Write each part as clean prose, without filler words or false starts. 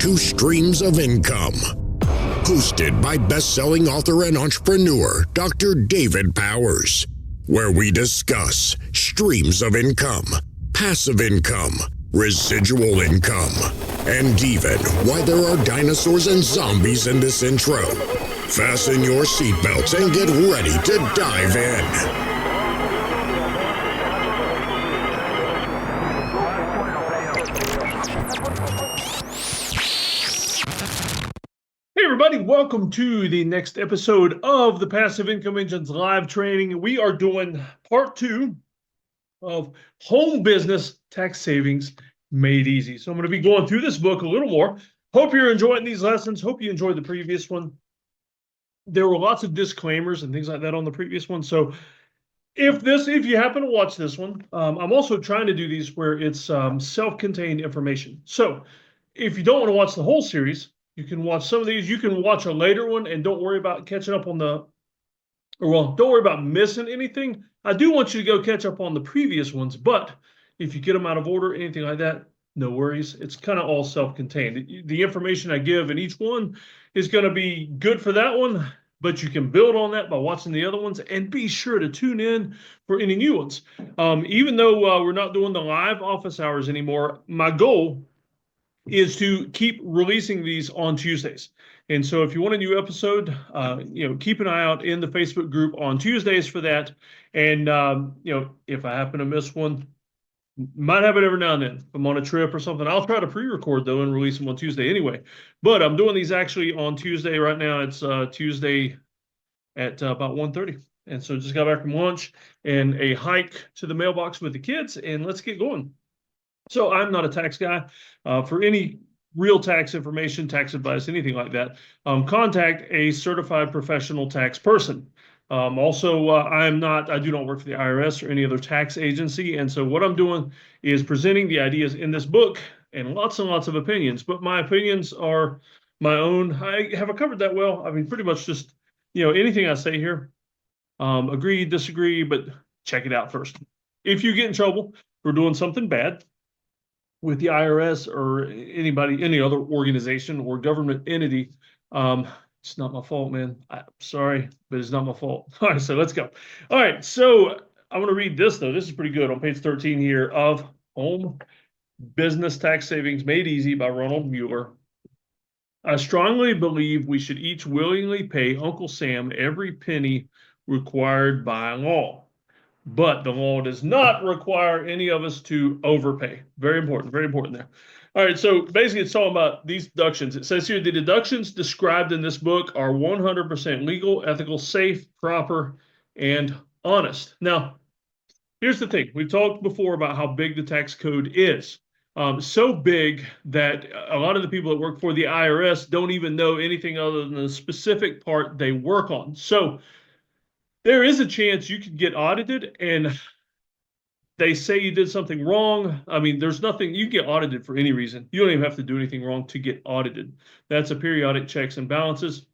to Streams of Income. Hosted by best-selling author and entrepreneur, Dr. David Powers, where we discuss streams of income, passive income, residual income, and even why there are dinosaurs and zombies in this intro. Fasten your seatbelts and get ready to dive in. Hey everybody, welcome to the next episode of the Passive Income Engines live training. We are doing part 2 of Home Business Tax Savings Made Easy. So I'm going to be going through this book a little more. Hope you're enjoying these lessons. Hope you enjoyed the previous one. There were lots of disclaimers and things like that on the previous one. So if you happen to watch this one, I'm also trying to do these where it's self-contained information. So if you don't want to watch the whole series, you can watch some of these. You can watch a later one and don't worry about catching up on don't worry about missing anything. I do want you to go catch up on the previous ones, but if you get them out of order, anything like that, no worries. It's kind of all self-contained. The information I give in each one is going to be good for that one, but you can build on that by watching the other ones, and be sure to tune in for any new ones. Even though we're not doing the live office hours anymore, my goal is to keep releasing these on Tuesdays. And so if you want a new episode, keep an eye out in the Facebook group on Tuesdays for that. And, if I happen to miss one, might have it every now and then. If I'm on a trip or something, I'll try to pre-record though and release them on Tuesday anyway. But I'm doing these actually on Tuesday right now. It's Tuesday at about 1:30. And so just got back from lunch and a hike to the mailbox with the kids, and let's get going. So I'm not a tax guy. For any real tax information, tax advice, anything like that, contact a certified professional tax person. I do not work for the IRS or any other tax agency. And so what I'm doing is presenting the ideas in this book and lots of opinions, but my opinions are my own. Have I covered that well? I mean, pretty much just, anything I say here, agree, disagree, but check it out first. If you get in trouble for doing something bad with the IRS or any other organization or government entity, it's not my fault, man. I'm sorry, but it's not my fault. All right, so let's go. All right, so I'm going to read this, though. This is pretty good on page 13 here of Home Business Tax Savings Made Easy by Ronald Mueller. I strongly believe we should each willingly pay Uncle Sam every penny required by law. But the law does not require any of us to overpay. Very important there. All right, so basically it's talking about these deductions. It says here, the deductions described in this book are 100% legal, ethical, safe, proper, and honest. Now, here's the thing. We've talked before about how big the tax code is. So big that a lot of the people that work for the IRS don't even know anything other than the specific part they work on. So there is a chance you could get audited and they say you did something wrong. I mean, there's nothing, you get audited for any reason. You don't even have to do anything wrong to get audited. That's a periodic checks and balances.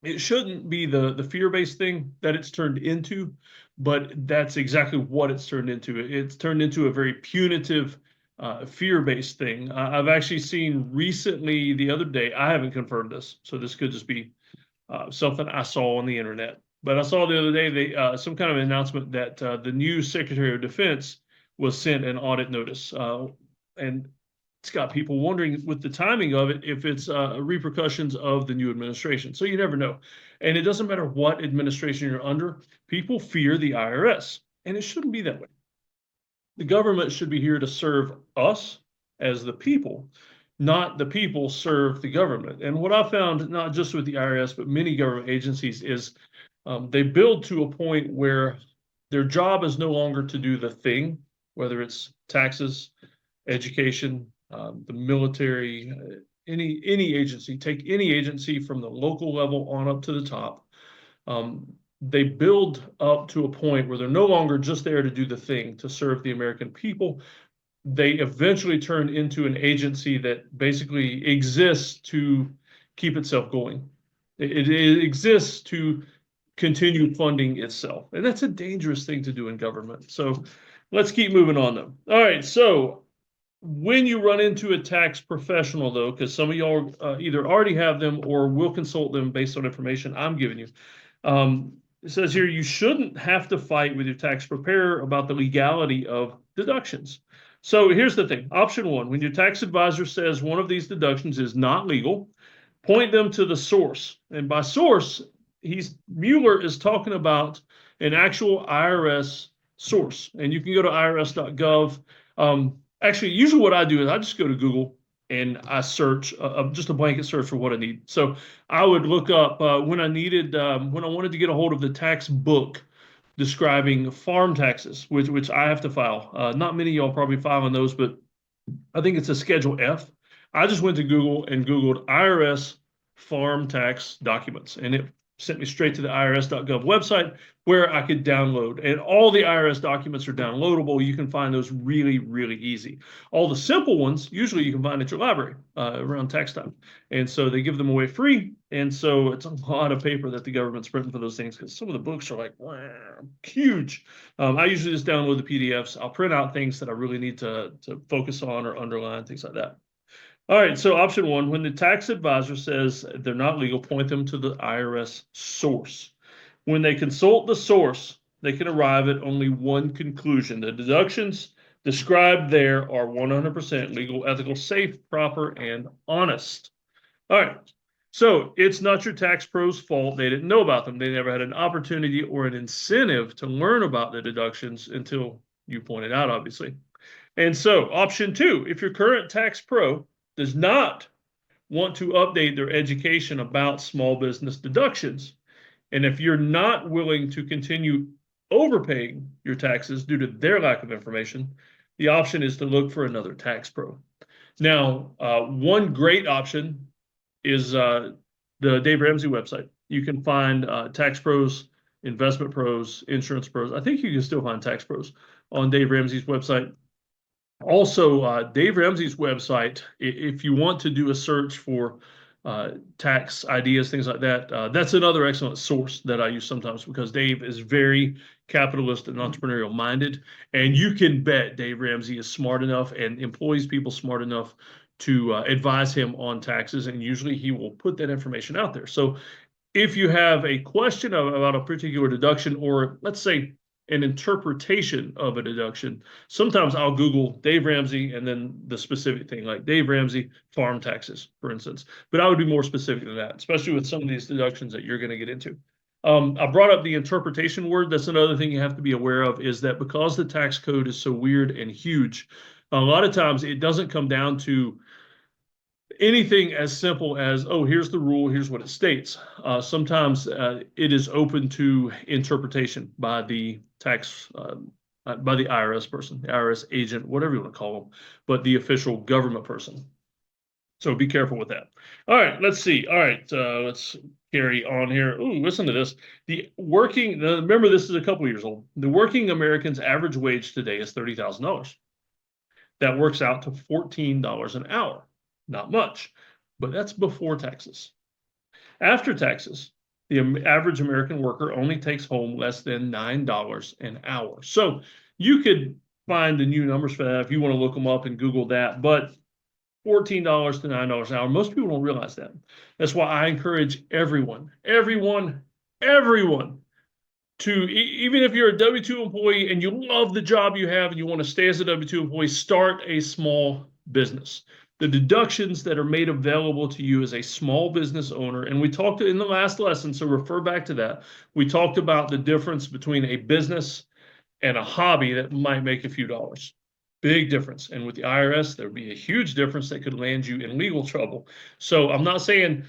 It shouldn't be the fear-based thing that it's turned into, but that's exactly what it's turned into. It's turned into a very punitive, fear-based thing. I've actually seen recently the other day, I haven't confirmed this, so this could just be something I saw on the internet. But I saw the other day some kind of announcement that the new Secretary of Defense was sent an audit notice. And it's got people wondering with the timing of it if it's repercussions of the new administration. So you never know. And it doesn't matter what administration you're under, people fear the IRS. And it shouldn't be that way. The government should be here to serve us as the people, not the people serve the government. And what I found, not just with the IRS, but many government agencies, is they build to a point where their job is no longer to do the thing, whether it's taxes, education, the military, any agency. Take any agency from the local level on up to the top. They build up to a point where they're no longer just there to do the thing, to serve the American people. They eventually turn into an agency that basically exists to keep itself going. It exists to continue funding itself. And that's a dangerous thing to do in government. So let's keep moving on though. All right, so when you run into a tax professional, though, because some of y'all either already have them or will consult them based on information I'm giving you, it says here you shouldn't have to fight with your tax preparer about the legality of deductions. So here's the thing. Option one, when your tax advisor says one of these deductions is not legal, point them to the source. And by source, Mueller is talking about an actual IRS source. And you can go to irs.gov. Actually, usually what I do is I just go to Google and I search just a blanket search for what I need. So I would look up when I wanted to get a hold of the tax book describing farm taxes, which I have to file. Not many of y'all probably filing those, but I think it's a Schedule F. I just went to Google and Googled IRS farm tax documents, and it sent me straight to the irs.gov website where I could download. And all the IRS documents are downloadable. You can find those really, really easy. All the simple ones, usually you can find at your library around tax time. And so they give them away free. And so it's a lot of paper that the government's printing for those things because some of the books are like huge. I usually just download the PDFs. I'll print out things that I really need to focus on or underline, things like that. All right, so option one, when the tax advisor says they're not legal, point them to the IRS source. When they consult the source, they can arrive at only one conclusion. The deductions described there are 100% legal, ethical, safe, proper, and honest. All right, so it's not your tax pro's fault. They didn't know about them. They never had an opportunity or an incentive to learn about the deductions until you pointed out, obviously. And so option two, if your current tax pro does not want to update their education about small business deductions, and if you're not willing to continue overpaying your taxes due to their lack of information, the option is to look for another tax pro. Now, one great option is the Dave Ramsey website. You can find tax pros, investment pros, insurance pros. I think you can still find tax pros on Dave Ramsey's website. Also, Dave Ramsey's website, if you want to do a search for tax ideas, things like that, that's another excellent source that I use sometimes because Dave is very capitalist and entrepreneurial minded. And you can bet Dave Ramsey is smart enough and employs people smart enough to advise him on taxes. And usually he will put that information out there. So if you have a question about a particular deduction, or let's say an interpretation of a deduction, sometimes I'll Google Dave Ramsey and then the specific thing, like Dave Ramsey farm taxes, for instance. But I would be more specific than that, especially with some of these deductions that you're going to get into. I brought up the interpretation word. That's another thing you have to be aware of, is that because the tax code is so weird and huge, a lot of times it doesn't come down to anything as simple as, oh, here's the rule, here's what it states. Sometimes it is open to interpretation by the by the IRS person, the IRS agent, whatever you want to call them, but the official government person. So be careful with that. All right, let's see. All right, let's carry on here. Ooh, listen to this. Remember, this is a couple years old. The working American's average wage today is $30,000. That works out to $14 an hour. Not much, but that's before taxes. After taxes, the average American worker only takes home less than $9 an hour. So you could find the new numbers for that if you want to look them up and Google that, but $14 to $9 an hour, most people don't realize that. That's why I encourage everyone, to, even if you're a W-2 employee and you love the job you have and you want to stay as a W-2 employee, start a small business. The deductions that are made available to you as a small business owner, and we talked in the last lesson, so refer back to that. We talked about the difference between a business and a hobby that might make a few dollars. Big difference. And with the IRS, there would be a huge difference that could land you in legal trouble. So I'm not saying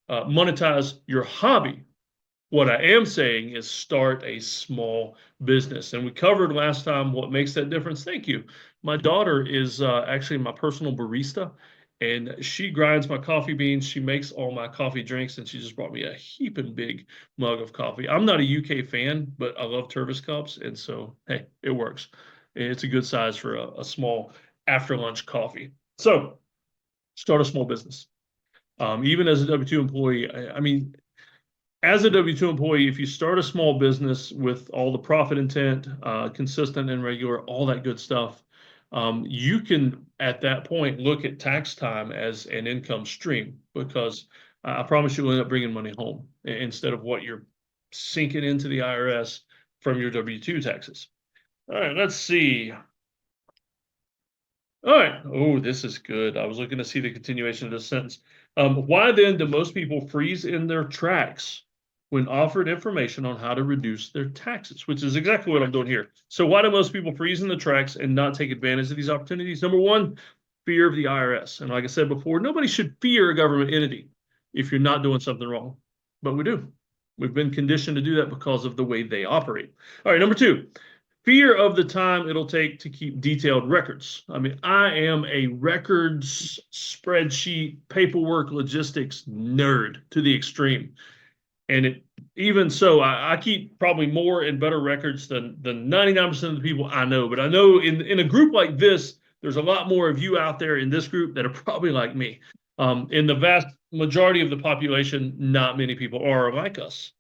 monetize your hobby. What I am saying is start a small business. And we covered last time what makes that difference. Thank you. My daughter is actually my personal barista, and she grinds my coffee beans. She makes all my coffee drinks, and she just brought me a heaping big mug of coffee. I'm not a UK fan, but I love Tervis cups, and so, hey, it works. It's a good size for a small after-lunch coffee. So start a small business. Even as a W-2 employee, I mean, as a W-2 employee, if you start a small business with all the profit intent, consistent and regular, all that good stuff, you can, at that point, look at tax time as an income stream, because I promise you'll end up bringing money home instead of what you're sinking into the IRS from your W-2 taxes. All right, let's see. All right. Oh, this is good. I was looking to see the continuation of this sentence. Why then do most people freeze in their tracks when offered information on how to reduce their taxes? Which is exactly what I'm doing here. So why do most people freeze in the tracks and not take advantage of these opportunities? Number one, fear of the IRS. And like I said before, nobody should fear a government entity if you're not doing something wrong. But we do. We've been conditioned to do that because of the way they operate. All right, number two, fear of the time it'll take to keep detailed records. I mean, I am a records, spreadsheet, paperwork, logistics nerd to the extreme. And even so, I keep probably more and better records than 99% of the people I know. But I know in a group like this, there's a lot more of you out there in this group that are probably like me. In the vast majority of the population, not many people are like us.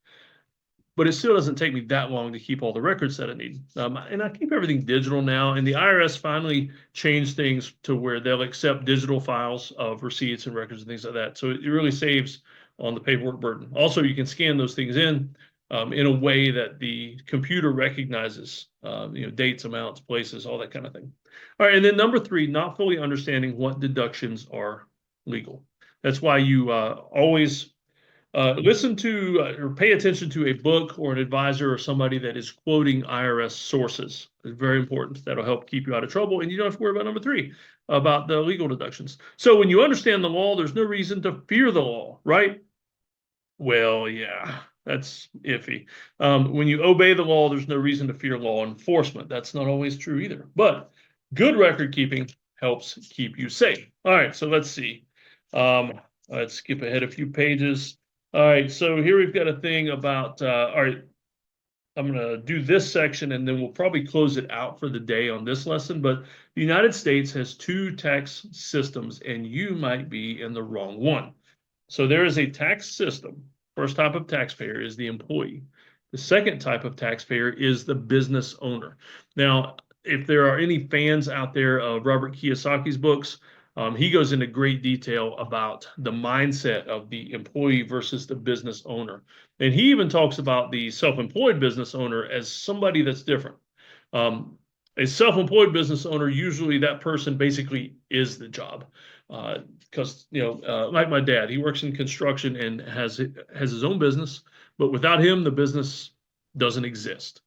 But it still doesn't take me that long to keep all the records that I need. And I keep everything digital now. And the IRS finally changed things to where they'll accept digital files of receipts and records and things like that. So it really saves on the paperwork burden. Also, you can scan those things in a way that the computer recognizes, dates, amounts, places, all that kind of thing. All right, and then number three, not fully understanding what deductions are legal. That's why you always listen to or pay attention to a book or an advisor or somebody that is quoting IRS sources. It's very important. That'll help keep you out of trouble, and you don't have to worry about number three, about the legal deductions. So when you understand the law, there's no reason to fear the law, right? Well, yeah, that's iffy. When you obey the law, there's no reason to fear law enforcement. That's not always true either. But good record keeping helps keep you safe. All right, so let's see. Let's skip ahead a few pages. All right, so here we've got a thing about, all right, I'm going to do this section and then we'll probably close it out for the day on this lesson. But the United States has two tax systems and you might be in the wrong one. So there is a tax system. First type of taxpayer is the employee. The second type of taxpayer is the business owner. Now, if there are any fans out there of Robert Kiyosaki's books, he goes into great detail about the mindset of the employee versus the business owner. And he even talks about the self-employed business owner as somebody that's different. A self-employed business owner, usually that person basically is the job. Because, like my dad, he works in construction and has his own business, but without him, the business doesn't exist.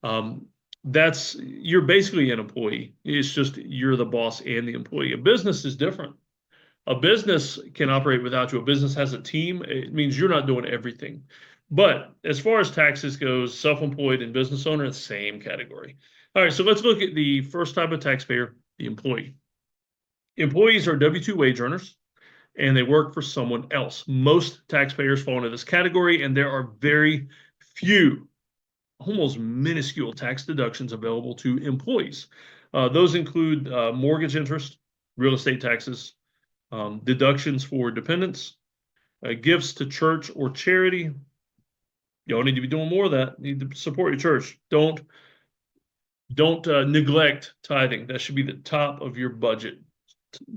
You're basically an employee. It's just you're the boss and the employee. A business is different. A business can operate without you. A business has a team. It means you're not doing everything. But as far as taxes goes, self-employed and business owner, it's the same category. All right, so let's look at the first type of taxpayer, the employee. Employees are W-2 wage earners, and they work for someone else. Most taxpayers fall into this category, and there are very few, almost minuscule tax deductions available to employees. Those include mortgage interest, real estate taxes, deductions for dependents, gifts to church or charity. Y'all need to be doing more of that. You need to support your church. Don't neglect tithing. That should be the top of your budget.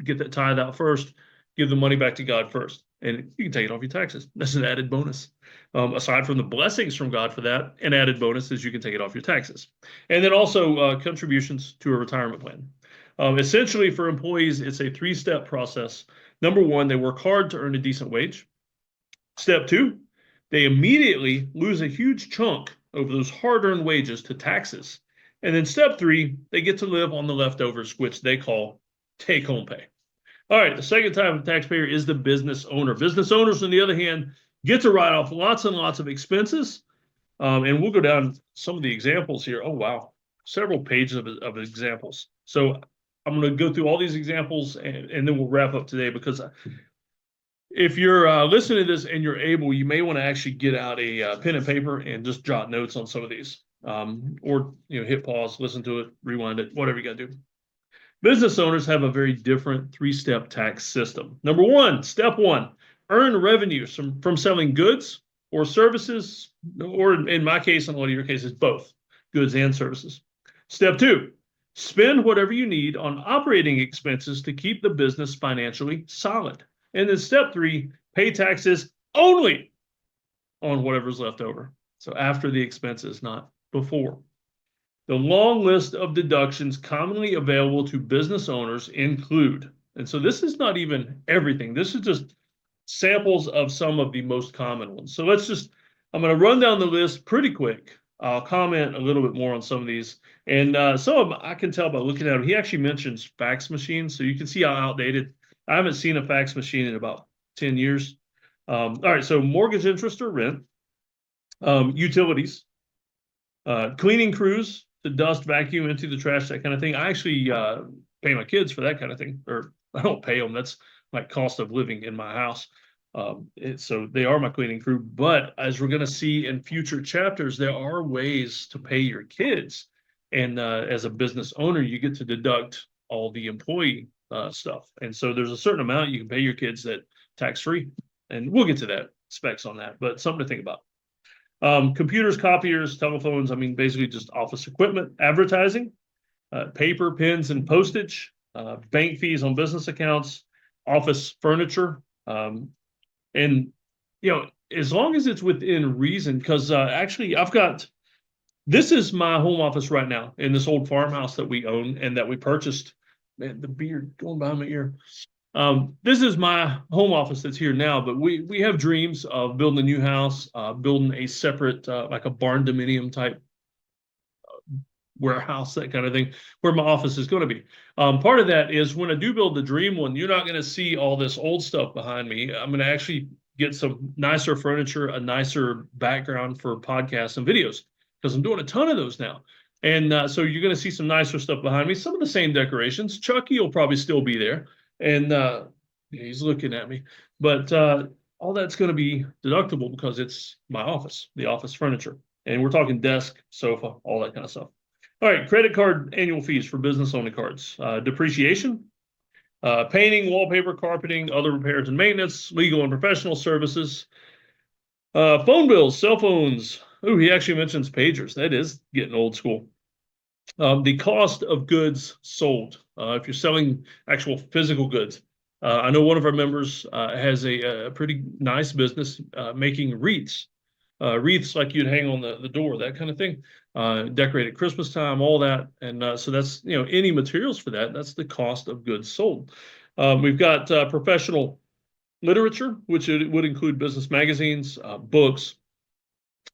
Get that tithe out first. Give the money back to God first, and you can take it off your taxes. That's an added bonus. Aside from the blessings from God for that, an added bonus is you can take it off your taxes. And then also contributions to a retirement plan. Essentially, for employees, it's a three-step process. Number one, they work hard to earn a decent wage. Step two, they immediately lose a huge chunk of those hard-earned wages to taxes. And then step three, they get to live on the leftovers, which they call take-home pay. All right, the second type of taxpayer is the business owner. Business owners, on the other hand, get to write off lots and lots of expenses. And we'll go down some of the examples here. Oh, wow. Several pages of examples. So I'm going to go through all these examples and then we'll wrap up today, because if you're listening to this and you're able, you may want to actually get out a pen and paper and just jot notes on some of these. Or hit pause, listen to it, rewind it, whatever you got to do. Business owners have a very different three-step tax system. Number one, step one, earn revenues from selling goods or services, or in my case, in a lot of your cases, both goods and services. Step two, Spend whatever you need on operating expenses to keep the business financially solid. And then step 3, pay taxes only on whatever's left over. So after the expenses, not before. The long list of deductions commonly available to business owners include, and so this is not even everything. This is just samples of some of the most common ones. So I'm going to run down the list pretty quick. I'll comment a little bit more on some of these. And some of them I can tell by looking at them. He actually mentions fax machines. So you can see how outdated. I haven't seen a fax machine in about 10 years. All right. So mortgage interest or rent, utilities, cleaning crews, to dust, vacuum, empty the trash, that kind of thing. I actually pay my kids for that kind of thing, or I don't pay them. That's my cost of living in my house. So they are my cleaning crew. But as we're going to see in future chapters, there are ways to pay your kids. And as a business owner, you get to deduct all the employee stuff. And so there's a certain amount you can pay your kids that tax-free. And we'll get to that, specs on that, but something to think about. Computers, copiers, telephones, basically just office equipment, advertising, paper, pens, and postage, bank fees on business accounts, office furniture. And, as long as it's within reason, because actually this is my home office right now in this old farmhouse that we own and that we purchased. Man, the beard going behind my ear. This is my home office that's here now, but we have dreams of building a new house, building a separate, like a barn dominium type warehouse, that kind of thing, where my office is going to be. Part of that is when I do build the dream one, you're not going to see all this old stuff behind me. I'm going to actually get some nicer furniture, a nicer background for podcasts and videos, because I'm doing a ton of those now. And so you're going to see some nicer stuff behind me, some of the same decorations. Chucky will probably still be there. And he's looking at me, but all that's going to be deductible because it's my office, the office furniture. And we're talking desk, sofa, all that kind of stuff. All right, credit card annual fees for business-only cards. Depreciation, painting, wallpaper, carpeting, other repairs and maintenance, legal and professional services, phone bills, cell phones. Oh, he actually mentions pagers. That is getting old school. The cost of goods sold. If you're selling actual physical goods. I know one of our members has a pretty nice business making wreaths. Wreaths like you'd hang on the door, that kind of thing. Decorated Christmas time, all that. And so that's, any materials for that. That's the cost of goods sold. We've got professional literature, which would include business magazines, books.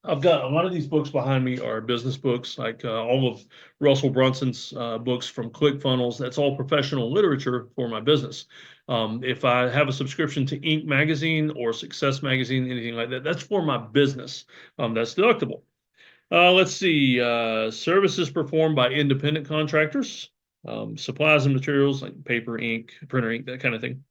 I've got a lot of these books behind me are business books, like all of Russell Brunson's books from ClickFunnels. That's all professional literature for my business. If I have a subscription to Inc. magazine or Success magazine, anything like that, that's for my business. That's deductible. Let's see, services performed by independent contractors, supplies and materials like paper, ink, printer ink, that kind of thing.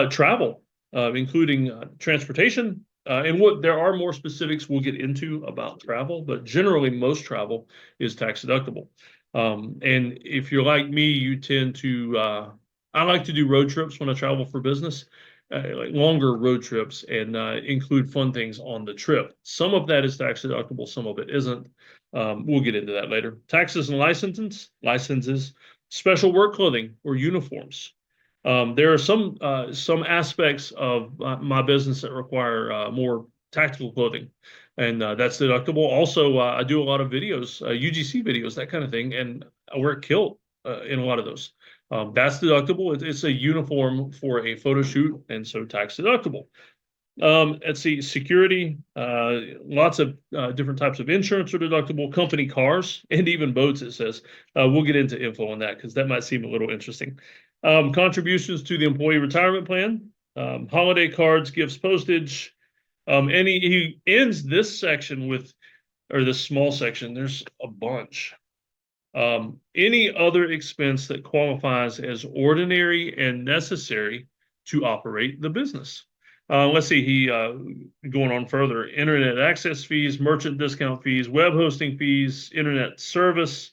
Travel, including transportation. And there are more specifics we'll get into about travel, but generally most travel is tax deductible. And if you're like me, you tend to, I like to do road trips when I travel for business, like longer road trips, and include fun things on the trip. Some of that is tax deductible, some of it isn't. We'll get into that later. Taxes and licenses, special work clothing or uniforms. There are some aspects of my business that require more tactical clothing, and that's deductible. Also, I do a lot of videos, UGC videos, that kind of thing, and I wear a kilt in a lot of those. That's deductible. It's a uniform for a photo shoot, and so tax deductible. Let's see, security, lots of different types of insurance are deductible, company cars, and even boats, it says. We'll get into info on that because that might seem a little interesting. Contributions to the employee retirement plan, holiday cards, gifts, postage. And he ends this section with, or this small section, there's a bunch. Any other expense that qualifies as ordinary and necessary to operate the business. Let's see, he going on further, internet access fees, merchant discount fees, web hosting fees, internet service,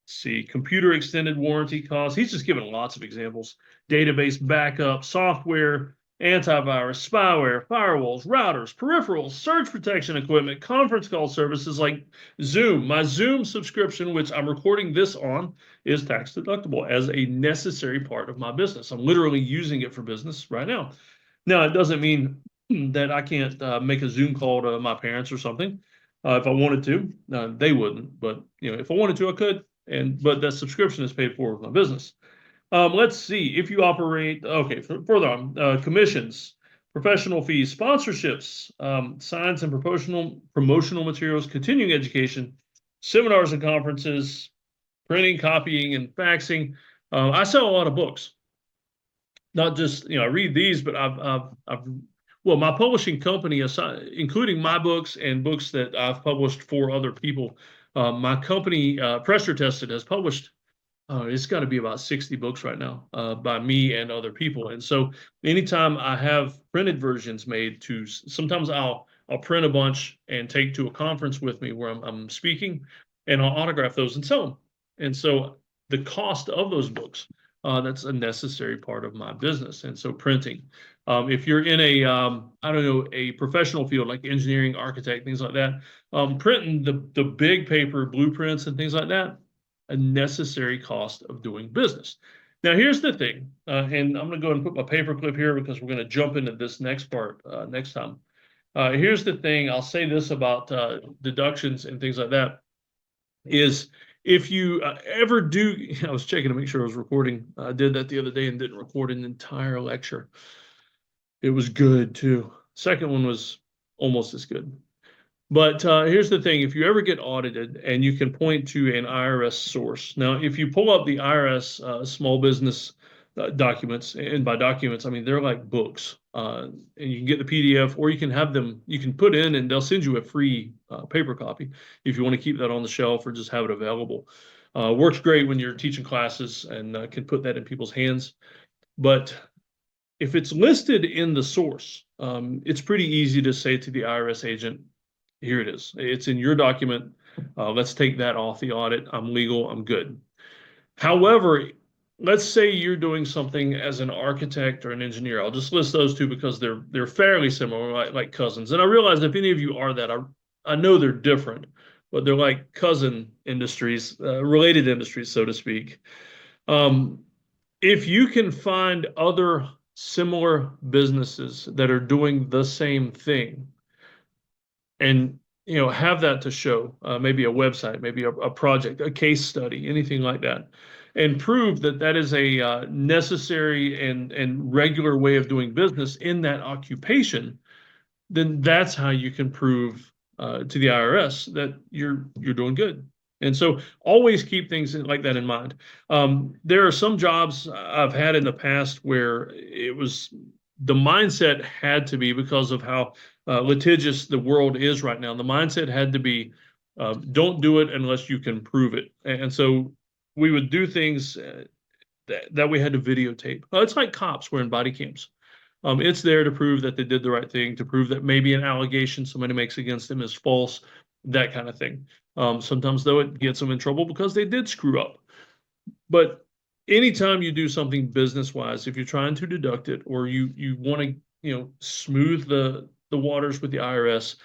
see, computer extended warranty costs. He's just given lots of examples. Database backup, software, antivirus, spyware, firewalls, routers, peripherals, surge protection equipment, conference call services like Zoom. My Zoom subscription, which I'm recording this on, is tax deductible as a necessary part of my business. I'm literally using it for business right now. Now, it doesn't mean that I can't make a Zoom call to my parents or something. If I wanted to, they wouldn't. But if I wanted to, I could. But that subscription is paid for with my business. Let's see if you operate. Okay, further on, commissions, professional fees, sponsorships, signs and promotional materials, continuing education, seminars and conferences, printing, copying, and faxing. I sell a lot of books. Not just I read these, but well, my publishing company, including my books and books that I've published for other people, my company, Pressure Tested, has published. It's got to be about 60 books right now by me and other people. And so anytime I have printed versions made, sometimes I'll print a bunch and take to a conference with me where I'm speaking, and I'll autograph those and sell them. And so the cost of those books, that's a necessary part of my business. And so printing. If you're in a professional field like engineering, architect, things like that, printing the big paper blueprints and things like that, a necessary cost of doing business. Now, here's the thing, and I'm going to go ahead and put my paper clip here because we're going to jump into this next part next time. Here's the thing. I'll say this about deductions and things like that, is if you ever do, I was checking to make sure I was recording. I did that the other day and didn't record an entire lecture. It was good too. Second one was almost as good. But here's the thing. If you ever get audited and you can point to an IRS source. Now, if you pull up the IRS small business documents, and by documents, I mean, they're like books. And you can get the PDF, or you can have them, you can put in and they'll send you a free paper copy if you want to keep that on the shelf or just have it available. Works great when you're teaching classes and can put that in people's hands. But if it's listed in the source, it's pretty easy to say to the IRS agent, here it is. It's in your document. Let's take that off the audit. I'm legal. I'm good. However, let's say you're doing something as an architect or an engineer. I'll just list those two because they're fairly similar, like cousins. And I realize if any of you are that, I know they're different, but they're like cousin industries, related industries, so to speak. If you can find other similar businesses that are doing the same thing, and have that to show, maybe a website, maybe a project, a case study, anything like that, and prove that that is a necessary and regular way of doing business in that occupation, then that's how you can prove to the IRS that you're doing good. And so always keep things like that in mind. There are some jobs I've had in the past where the mindset had to be, because of how litigious the world is right now, the mindset had to be, don't do it unless you can prove it. And so we would do things that we had to videotape. It's like cops wearing body cams. It's there to prove that they did the right thing, to prove that maybe an allegation somebody makes against them is false, that kind of thing. Sometimes, though, it gets them in trouble because they did screw up. But anytime you do something business-wise, if you're trying to deduct it, or you want to smooth the waters with the IRS,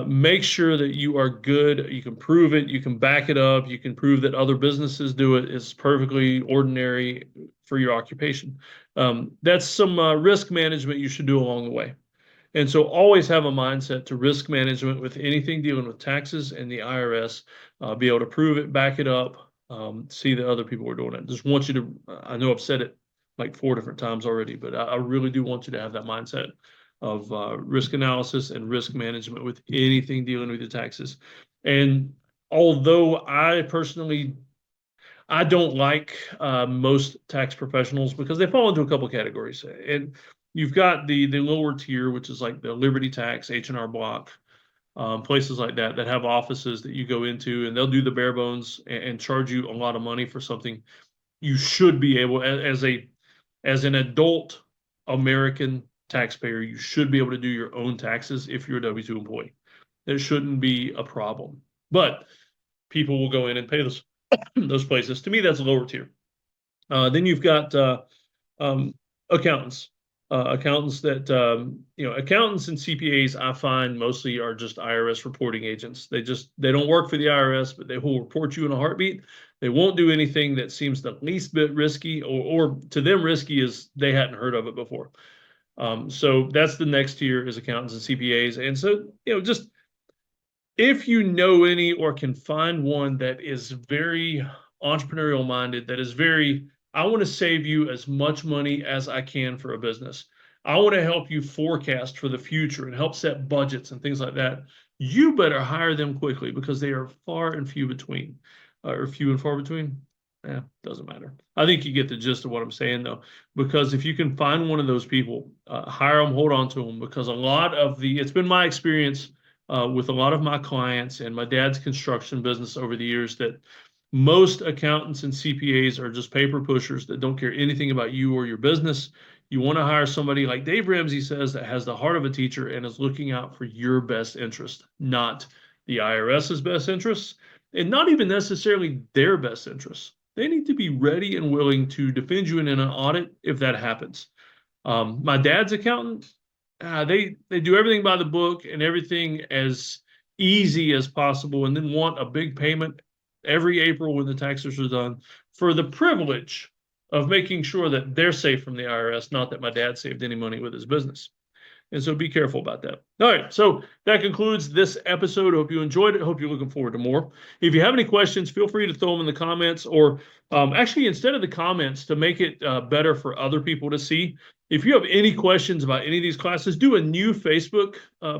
make sure that you are good. You can prove it. You can back it up. You can prove that other businesses do it. It's perfectly ordinary for your occupation. That's some risk management you should do along the way. And so always have a mindset to risk management with anything dealing with taxes and the IRS. Be able to prove it, back it up, see that other people are doing it. Just want you to, I know I've said it like 4 different times already, but I really do want you to have that mindset of risk analysis and risk management with anything dealing with the taxes. And although I personally, I don't like most tax professionals because they fall into a couple categories. And you've got the lower tier, which is like the Liberty Tax, H&R Block, places like that have offices that you go into, and they'll do the bare bones and charge you a lot of money for something you should be able, as an adult American taxpayer, you should be able to do your own taxes if you're a W-2 employee. There shouldn't be a problem. But people will go in and pay those places. To me, that's a lower tier. Then you've got accountants. accountants that accountants and CPAs I find mostly are just IRS reporting agents. They don't work for the IRS, but they will report you in a heartbeat. They won't do anything that seems the least bit risky, or to them risky is they hadn't heard of it before. So that's the next tier is accountants and CPAs. And so, just if you know any or can find one that is very entrepreneurial minded, that is I want to save you as much money as I can for a business. I want to help you forecast for the future and help set budgets and things like that. You better hire them quickly because they are far and few between, or few and far between. Doesn't matter. I think you get the gist of what I'm saying though, because if you can find one of those people, hire them, hold on to them, because it's been my experience with a lot of my clients and my dad's construction business over the years that most accountants and CPAs are just paper pushers that don't care anything about you or your business. You want to hire somebody like Dave Ramsey says that has the heart of a teacher and is looking out for your best interest, not the IRS's best interests, and not even necessarily their best interests. They need to be ready and willing to defend you in an audit if that happens. My dad's accountant, they do everything by the book and everything as easy as possible, and then want a big payment every April when the taxes are done for the privilege of making sure that they're safe from the IRS, not that my dad saved any money with his business. And so be careful about that. All right, so that concludes this episode. I hope you enjoyed it. I hope you're looking forward to more. If you have any questions, feel free to throw them in the comments, or actually, instead of the comments, to make it better for other people to see, if you have any questions about any of these classes, do a new Facebook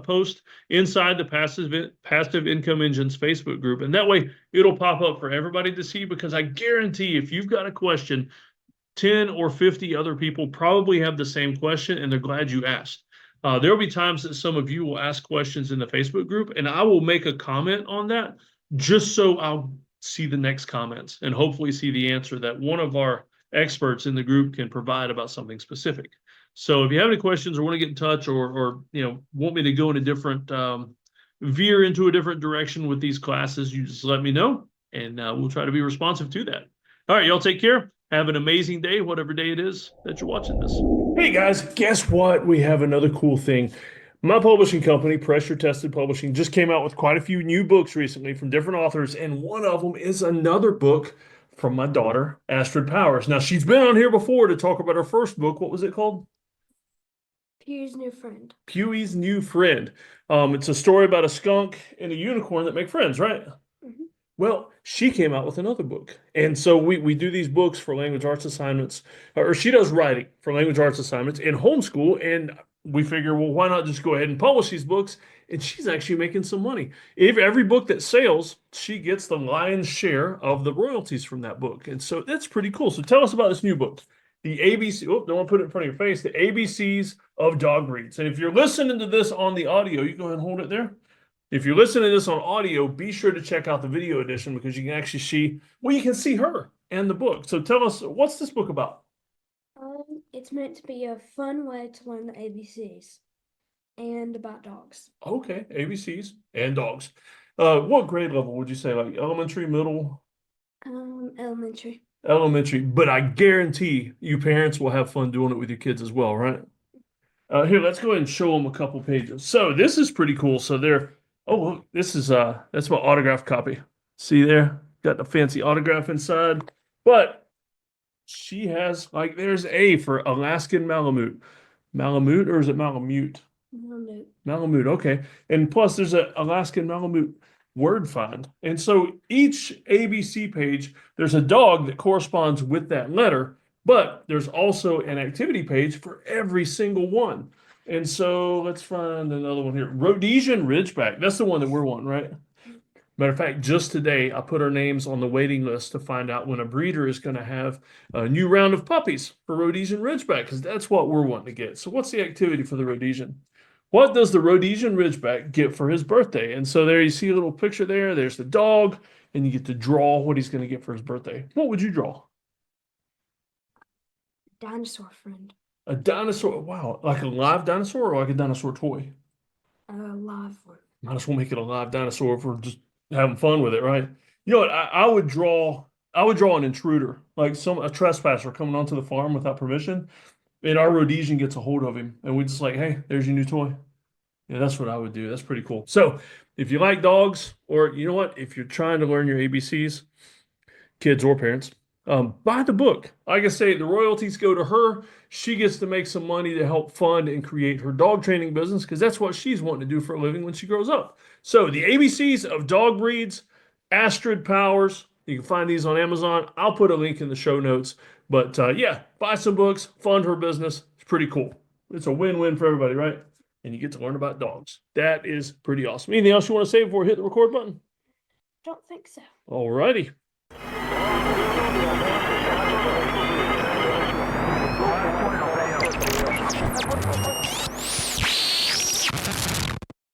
post inside the Passive Income Engines Facebook group. And that way it'll pop up for everybody to see, because I guarantee if you've got a question, 10 or 50 other people probably have the same question and they're glad you asked. There will be times that some of you will ask questions in the Facebook group, and I will make a comment on that just so I'll see the next comments and hopefully see the answer that one of our experts in the group can provide about something specific. So if you have any questions or want to get in touch, or want me to go in a different veer into a different direction with these classes, you just let me know, and we'll try to be responsive to that. All right, y'all take care. Have an amazing day, whatever day it is that you're watching this. Hey guys, guess what? We have another cool thing. My publishing company, Pressure Tested Publishing, just came out with quite a few new books recently from different authors, and one of them is another book from my daughter, Astrid Powers. Now, she's been on here before to talk about her first book. What was it called? Pewie's New Friend. Pewie's New Friend. It's a story about a skunk and a unicorn that make friends, right? Mm-hmm. Well, she came out with another book. And so we do these books for language arts assignments, or she does writing for language arts assignments in homeschool. And we figure, well, why not just go ahead and publish these books? And she's actually making some money. If every book that sells, she gets the lion's share of the royalties from that book. And so that's pretty cool. So tell us about this new book, the ABC. Oh, don't want to put it in front of your face. The ABCs of Dog Breeds. And if you're listening to this on the audio, you go ahead and hold it there. If you're listening to this on audio, be sure to check out the video edition, because you can actually see, well, you can see her and the book. So tell us, what's this book about? It's meant to be a fun way to learn the ABCs and about dogs. Okay, ABCs and dogs. What grade level would you say? Like elementary, middle? Elementary. Elementary, but I guarantee you parents will have fun doing it with your kids as well, right? Here, let's go ahead and show them a couple pages. So this is pretty cool. So look, this is that's my autograph copy. See there? Got the fancy autograph inside. But she has, like, there's A for Alaskan Malamute. Malamute, or is it Malamute? Malamute. Malamute, okay. And plus there's an Alaskan Malamute word find. And so each ABC page, there's a dog that corresponds with that letter, but there's also an activity page for every single one. And so let's find another one here. Rhodesian Ridgeback. That's the one that we're wanting, right? Matter of fact, just today, I put our names on the waiting list to find out when a breeder is going to have a new round of puppies for Rhodesian Ridgeback, because that's what we're wanting to get. So what's the activity for the Rhodesian? What does the Rhodesian Ridgeback get for his birthday? And so there you see a little picture there. There's the dog, and you get to draw what he's going to get for his birthday. What would you draw? Dinosaur friend. A dinosaur. Wow. Like a live dinosaur, or like a dinosaur toy? A live one. Might as well make it a live dinosaur if we're just having fun with it, right? You know what? I would draw an intruder, like a trespasser coming onto the farm without permission. and our Rhodesian gets a hold of him, and we just like, hey, there's your new toy. Yeah, that's what I would do. That's pretty cool. So if you like dogs, or you know what, if you're trying to learn your ABCs, kids or parents, buy the book. Like I say, the royalties go to her. She gets to make some money to help fund and create her dog training business because that's what she's wanting to do for a living when she grows up. So the ABCs of dog breeds, Astrid Powers. You can find these on Amazon. I'll put a link in the show notes. But yeah, buy some books, fund her business. It's pretty cool. It's a win-win for everybody, right? And you get to learn about dogs. That is pretty awesome. Anything else you want to say before we hit the record button? Don't think so. All righty.